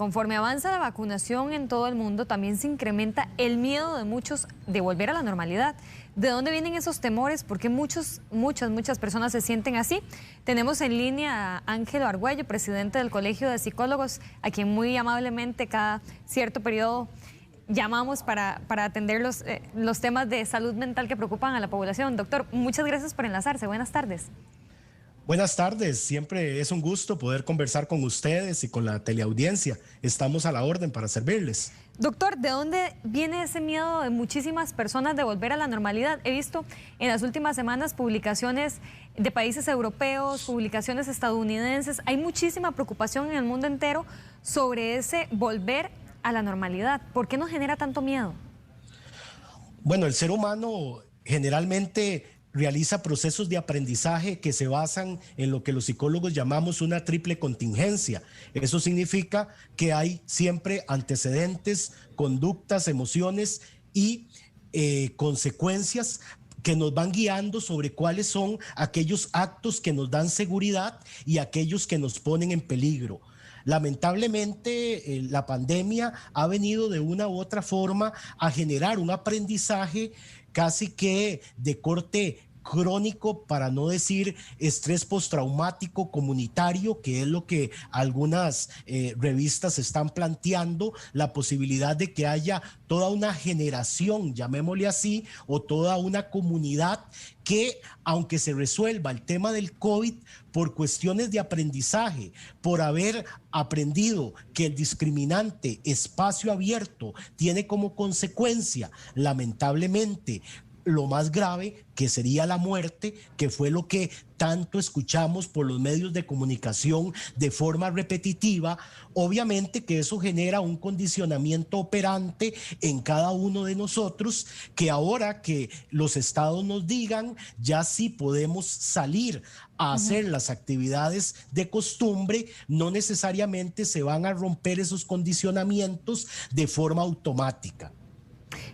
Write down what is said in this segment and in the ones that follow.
conforme avanza la vacunación en todo el mundo, también se incrementa el miedo de muchos de volver a la normalidad. ¿De dónde vienen esos temores? ¿Por qué muchas personas se sienten así? Tenemos en línea a Ángelo Argüello, presidente del Colegio de Psicólogos, a quien muy amablemente cada cierto periodo llamamos para atender los temas de salud mental que preocupan a la población. Doctor, muchas gracias por enlazarse. Buenas tardes. Buenas tardes, siempre es un gusto poder conversar con ustedes y con la teleaudiencia. Estamos a la orden para servirles. Doctor, ¿de dónde viene ese miedo de muchísimas personas de volver a la normalidad? He visto en las últimas semanas publicaciones de países europeos, publicaciones estadounidenses. Hay muchísima preocupación en el mundo entero sobre ese volver a la normalidad. ¿Por qué nos genera tanto miedo? Bueno, el ser humano generalmente realiza procesos de aprendizaje que se basan en lo que los psicólogos llamamos una triple contingencia. Eso significa que hay siempre antecedentes, conductas, emociones y consecuencias que nos van guiando sobre cuáles son aquellos actos que nos dan seguridad y aquellos que nos ponen en peligro. Lamentablemente, la pandemia ha venido de una u otra forma a generar un aprendizaje casi que de corte crónico, para no decir estrés postraumático comunitario, que es lo que algunas revistas están planteando, la posibilidad de que haya toda una generación, llamémosle así, o toda una comunidad que, aunque se resuelva el tema del COVID por cuestiones de aprendizaje, por haber aprendido que el discriminante espacio abierto tiene como consecuencia, lamentablemente, lo más grave, que sería la muerte, que fue lo que tanto escuchamos por los medios de comunicación de forma repetitiva. Obviamente que eso genera un condicionamiento operante en cada uno de nosotros, que ahora que los estados nos digan, ya sí podemos salir a hacer las actividades de costumbre, no necesariamente se van a romper esos condicionamientos de forma automática.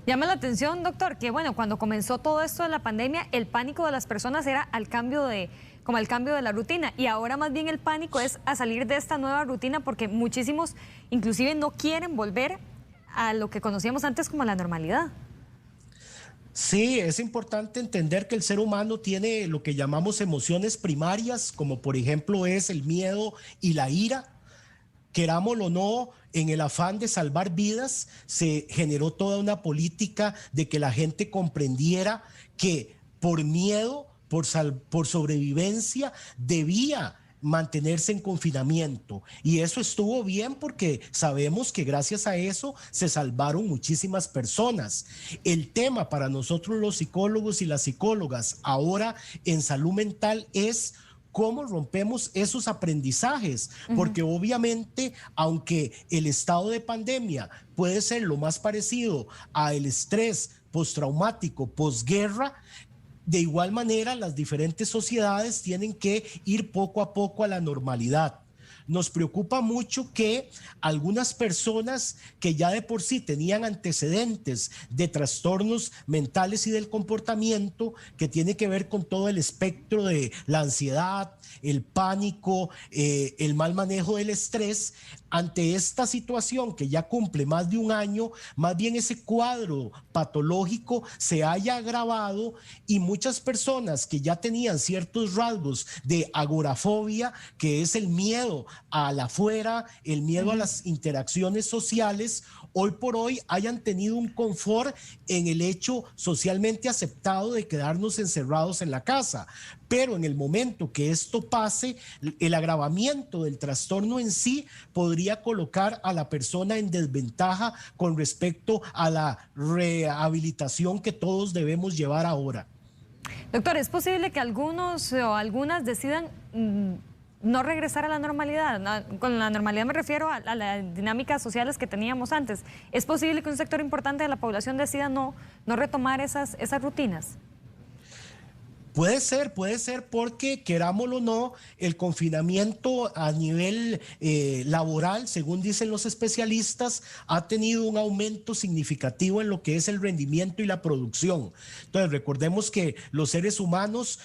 Llama la atención, doctor, que bueno, cuando comenzó todo esto de la pandemia, el pánico de las personas era al cambio de la rutina, y ahora más bien el pánico es a salir de esta nueva rutina, porque muchísimos inclusive no quieren volver a lo que conocíamos antes como la normalidad. Sí, es importante entender que el ser humano tiene lo que llamamos emociones primarias, como por ejemplo es el miedo y la ira. Querámoslo o no, en el afán de salvar vidas, se generó toda una política de que la gente comprendiera que por miedo, por sobrevivencia, debía mantenerse en confinamiento. Y eso estuvo bien porque sabemos que gracias a eso se salvaron muchísimas personas. El tema para nosotros los psicólogos y las psicólogas ahora en salud mental es cómo rompemos esos aprendizajes, porque obviamente, aunque el estado de pandemia puede ser lo más parecido al estrés postraumático posguerra, de igual manera las diferentes sociedades tienen que ir poco a poco a la normalidad. Nos preocupa mucho que algunas personas que ya de por sí tenían antecedentes de trastornos mentales y del comportamiento, que tiene que ver con todo el espectro de la ansiedad, el pánico, el mal manejo del estrés, ante esta situación que ya cumple más de un año, más bien ese cuadro patológico se haya agravado y muchas personas que ya tenían ciertos rasgos de agorafobia, que es el miedo a la afuera, el miedo a las interacciones sociales, hoy por hoy hayan tenido un confort en el hecho socialmente aceptado de quedarnos encerrados en la casa. Pero en el momento que esto pase, el agravamiento del trastorno en sí podría colocar a la persona en desventaja con respecto a la rehabilitación que todos debemos llevar ahora. Doctor, ¿es posible que algunos o algunas decidan no regresar a la normalidad? Con la normalidad me refiero a las dinámicas sociales que teníamos antes. ¿Es posible que un sector importante de la población decida no retomar esas rutinas? Puede ser porque, querámoslo o no, el confinamiento a nivel laboral, según dicen los especialistas, ha tenido un aumento significativo en lo que es el rendimiento y la producción. Entonces, recordemos que los seres humanos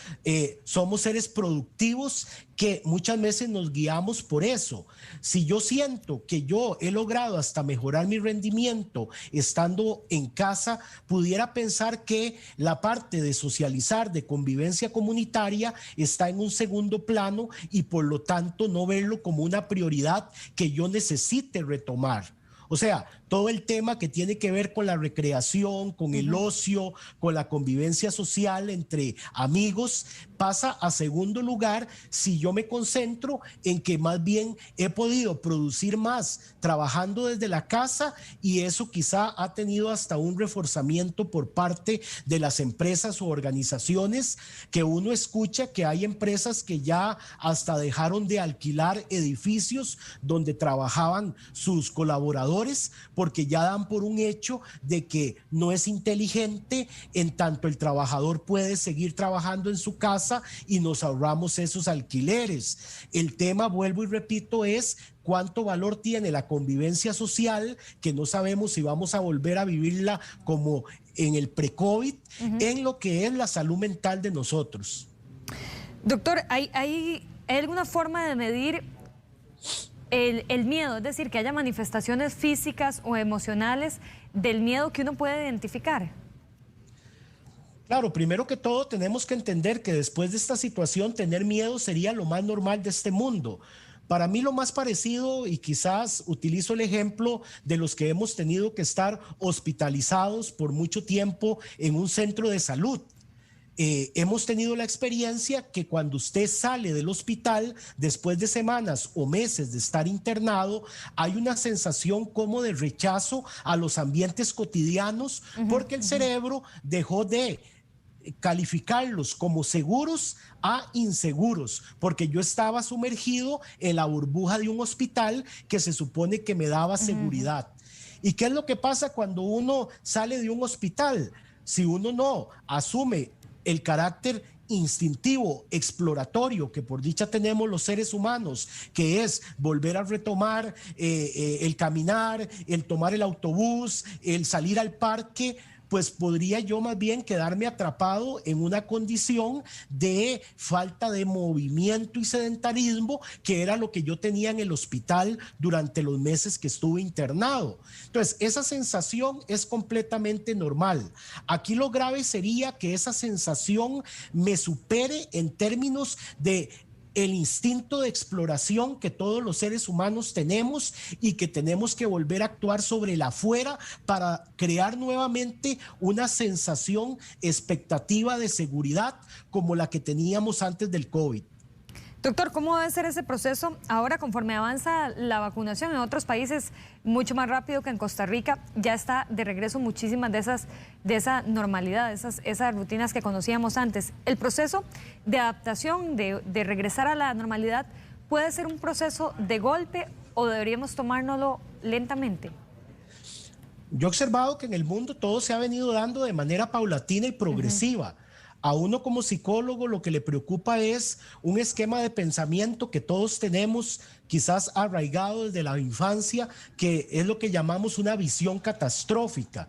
somos seres productivos que muchas veces nos guiamos por eso. Si yo siento que yo he logrado hasta mejorar mi rendimiento estando en casa, pudiera pensar que la parte de socializar, de convivencia comunitaria, está en un segundo plano y por lo tanto no verlo como una prioridad que yo necesite retomar. O sea, todo el tema que tiene que ver con la recreación, con el ocio, con la convivencia social entre amigos, pasa a segundo lugar si yo me concentro en que más bien he podido producir más trabajando desde la casa, y eso quizá ha tenido hasta un reforzamiento por parte de las empresas o organizaciones, que uno escucha que hay empresas que ya hasta dejaron de alquilar edificios donde trabajaban sus colaboradores, porque ya dan por un hecho de que no es inteligente, en tanto el trabajador puede seguir trabajando en su casa y nos ahorramos esos alquileres. El tema, vuelvo y repito, es cuánto valor tiene la convivencia social, que no sabemos si vamos a volver a vivirla como en el pre-COVID, en lo que es la salud mental de nosotros. Doctor, ¿hay alguna forma de medir el miedo? Es decir, que haya manifestaciones físicas o emocionales del miedo que uno puede identificar. Claro, primero que todo tenemos que entender que después de esta situación tener miedo sería lo más normal de este mundo. Para mí lo más parecido, y quizás utilizo el ejemplo de los que hemos tenido que estar hospitalizados por mucho tiempo en un centro de salud. Hemos tenido la experiencia que cuando usted sale del hospital después de semanas o meses de estar internado, hay una sensación como de rechazo a los ambientes cotidianos, porque el cerebro dejó de calificarlos como seguros a inseguros, porque yo estaba sumergido en la burbuja de un hospital que se supone que me daba seguridad. ¿Y qué es lo que pasa cuando uno sale de un hospital? Si uno no asume el carácter instintivo, exploratorio, que por dicha tenemos los seres humanos, que es volver a retomar el caminar, el tomar el autobús, el salir al parque, pues podría yo más bien quedarme atrapado en una condición de falta de movimiento y sedentarismo, que era lo que yo tenía en el hospital durante los meses que estuve internado. Entonces, esa sensación es completamente normal. Aquí lo grave sería que esa sensación me supere en términos de el instinto de exploración que todos los seres humanos tenemos, y que tenemos que volver a actuar sobre el afuera para crear nuevamente una sensación expectativa de seguridad como la que teníamos antes del COVID. Doctor, ¿cómo debe ser ese proceso ahora conforme avanza la vacunación? En otros países mucho más rápido que en Costa Rica ya está de regreso muchísimas de esa normalidad, esas rutinas que conocíamos antes. ¿El proceso de adaptación, de regresar a la normalidad, puede ser un proceso de golpe o deberíamos tomárnoslo lentamente? Yo he observado que en el mundo todo se ha venido dando de manera paulatina y progresiva. A uno como psicólogo lo que le preocupa es un esquema de pensamiento que todos tenemos, quizás arraigado desde la infancia, que es lo que llamamos una visión catastrófica.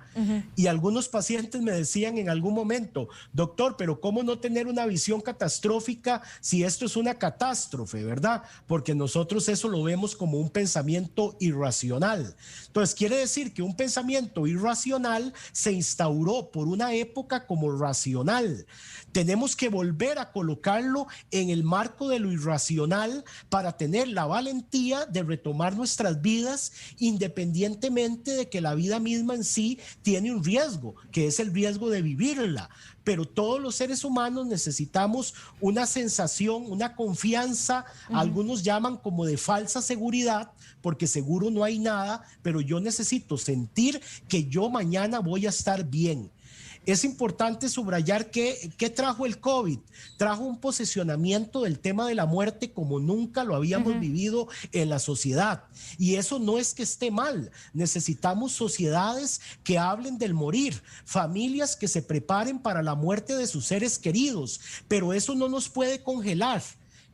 Y algunos pacientes me decían en algún momento: doctor, pero ¿cómo no tener una visión catastrófica si esto es una catástrofe, verdad? Porque nosotros eso lo vemos como un pensamiento irracional. Entonces quiere decir que un pensamiento irracional se instauró por una época como racional. Tenemos que volver a colocarlo en el marco de lo irracional para tener la valentía de retomar nuestras vidas, independientemente de que la vida misma en sí tiene un riesgo, que es el riesgo de vivirla. Pero todos los seres humanos necesitamos una sensación, una confianza, algunos llaman como de falsa seguridad, porque seguro no hay nada, pero yo necesito sentir que yo mañana voy a estar bien. Es importante subrayar que ¿qué trajo el COVID? Trajo un posicionamiento del tema de la muerte como nunca lo habíamos vivido en la sociedad. Y eso no es que esté mal. Necesitamos sociedades que hablen del morir, familias que se preparen para la muerte de sus seres queridos, pero eso no nos puede congelar.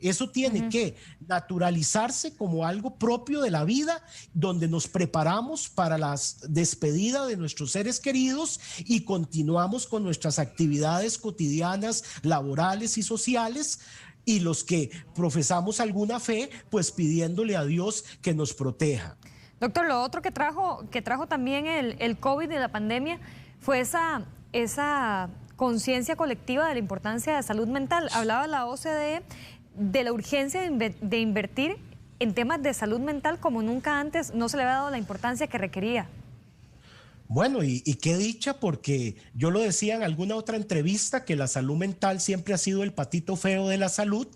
Eso tiene que naturalizarse como algo propio de la vida, donde nos preparamos para la despedida de nuestros seres queridos y continuamos con nuestras actividades cotidianas, laborales y sociales, y los que profesamos alguna fe, pues pidiéndole a Dios que nos proteja. Doctor, lo otro que trajo también el COVID y la pandemia fue esa conciencia colectiva de la importancia de la salud mental. Hablaba la OCDE de la urgencia de invertir en temas de salud mental como nunca antes no se le había dado la importancia que requería. Bueno, y qué dicha, porque yo lo decía en alguna otra entrevista que la salud mental siempre ha sido el patito feo de la salud,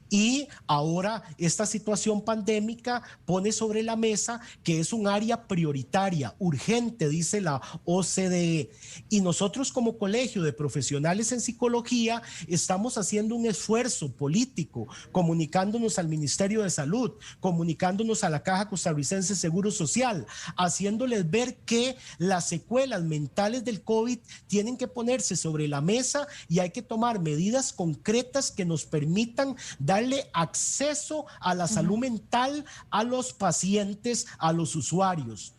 y ahora esta situación pandémica pone sobre la mesa que es un área prioritaria, urgente, dice la OCDE. Y nosotros como Colegio de Profesionales en Psicología estamos haciendo un esfuerzo político, comunicándonos al Ministerio de Salud, comunicándonos a la Caja Costarricense de Seguro Social, haciéndoles ver que las secuelas mentales del COVID tienen que ponerse sobre la mesa y hay que tomar medidas concretas que nos permitan darle acceso a la salud mental a los pacientes, a los usuarios.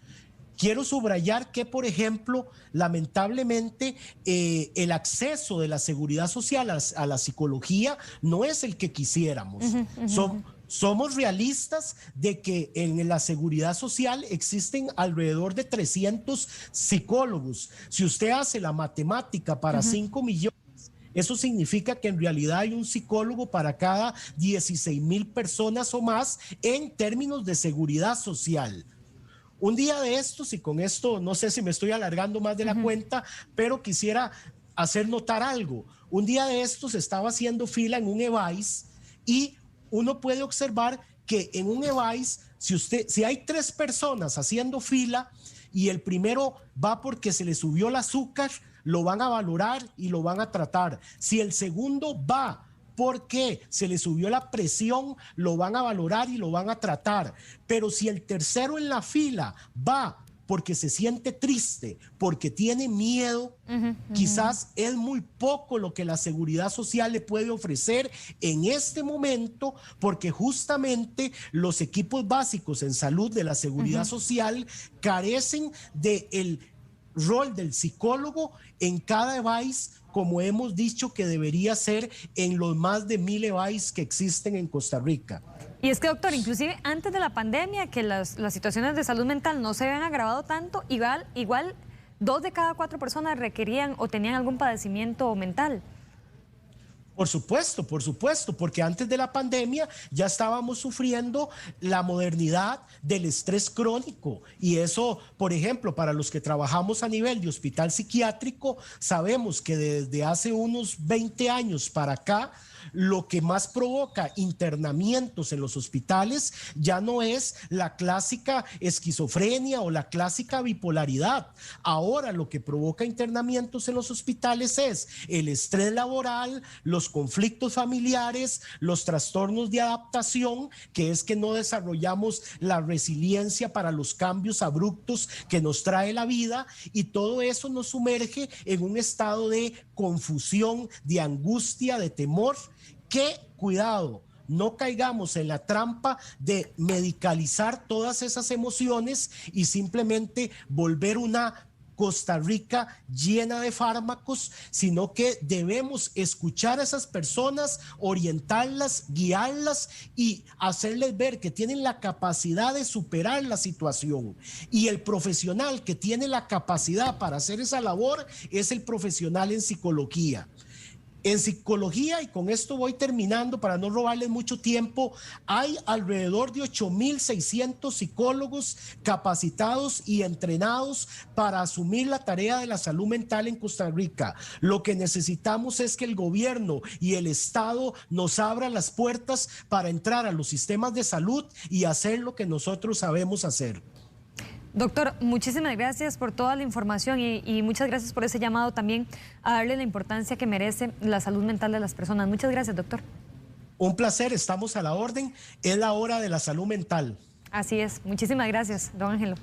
Quiero subrayar que, por ejemplo, lamentablemente el acceso de la seguridad social a la psicología no es el que quisiéramos. Somos realistas de que en la seguridad social existen alrededor de 300 psicólogos. Si usted hace la matemática para 5 millones, eso significa que en realidad hay un psicólogo para cada 16,000 personas o más en términos de seguridad social. Un día de estos, y con esto no sé si me estoy alargando más de la cuenta, pero quisiera hacer notar algo. Un día de estos estaba haciendo fila en un EVAIS y uno puede observar que en un EVAIS, si hay 3 personas haciendo fila y el primero va porque se le subió el azúcar, lo van a valorar y lo van a tratar. Si el segundo va porque se le subió la presión, lo van a valorar y lo van a tratar. Pero si el tercero en la fila va porque se siente triste, porque tiene miedo, quizás es muy poco lo que la seguridad social le puede ofrecer en este momento, porque justamente los equipos básicos en salud de la seguridad social carecen del rol del psicólogo en cada EVAIS, como hemos dicho que debería ser en los más de 1,000 EVAIS que existen en Costa Rica. Y es que, doctor, inclusive antes de la pandemia, que las situaciones de salud mental no se habían agravado tanto, igual 2 de cada 4 personas requerían o tenían algún padecimiento mental. Por supuesto, porque antes de la pandemia ya estábamos sufriendo la modernidad del estrés crónico, y eso, por ejemplo, para los que trabajamos a nivel de hospital psiquiátrico, sabemos que desde hace unos 20 años para acá, lo que más provoca internamientos en los hospitales ya no es la clásica esquizofrenia o la clásica bipolaridad. Ahora lo que provoca internamientos en los hospitales es el estrés laboral, los conflictos familiares, los trastornos de adaptación, que es que no desarrollamos la resiliencia para los cambios abruptos que nos trae la vida, y todo eso nos sumerge en un estado de confusión, de angustia, de temor. Que, cuidado, no caigamos en la trampa de medicalizar todas esas emociones y simplemente volver una Costa Rica llena de fármacos, sino que debemos escuchar a esas personas, orientarlas, guiarlas y hacerles ver que tienen la capacidad de superar la situación. Y el profesional que tiene la capacidad para hacer esa labor es el profesional en psicología. En psicología, y con esto voy terminando para no robarles mucho tiempo, hay alrededor de 8,600 psicólogos capacitados y entrenados para asumir la tarea de la salud mental en Costa Rica. Lo que necesitamos es que el gobierno y el Estado nos abran las puertas para entrar a los sistemas de salud y hacer lo que nosotros sabemos hacer. Doctor, muchísimas gracias por toda la información y muchas gracias por ese llamado también a darle la importancia que merece la salud mental de las personas. Muchas gracias, doctor. Un placer, estamos a la orden. Es la hora de la salud mental. Así es. Muchísimas gracias, don Ángelo.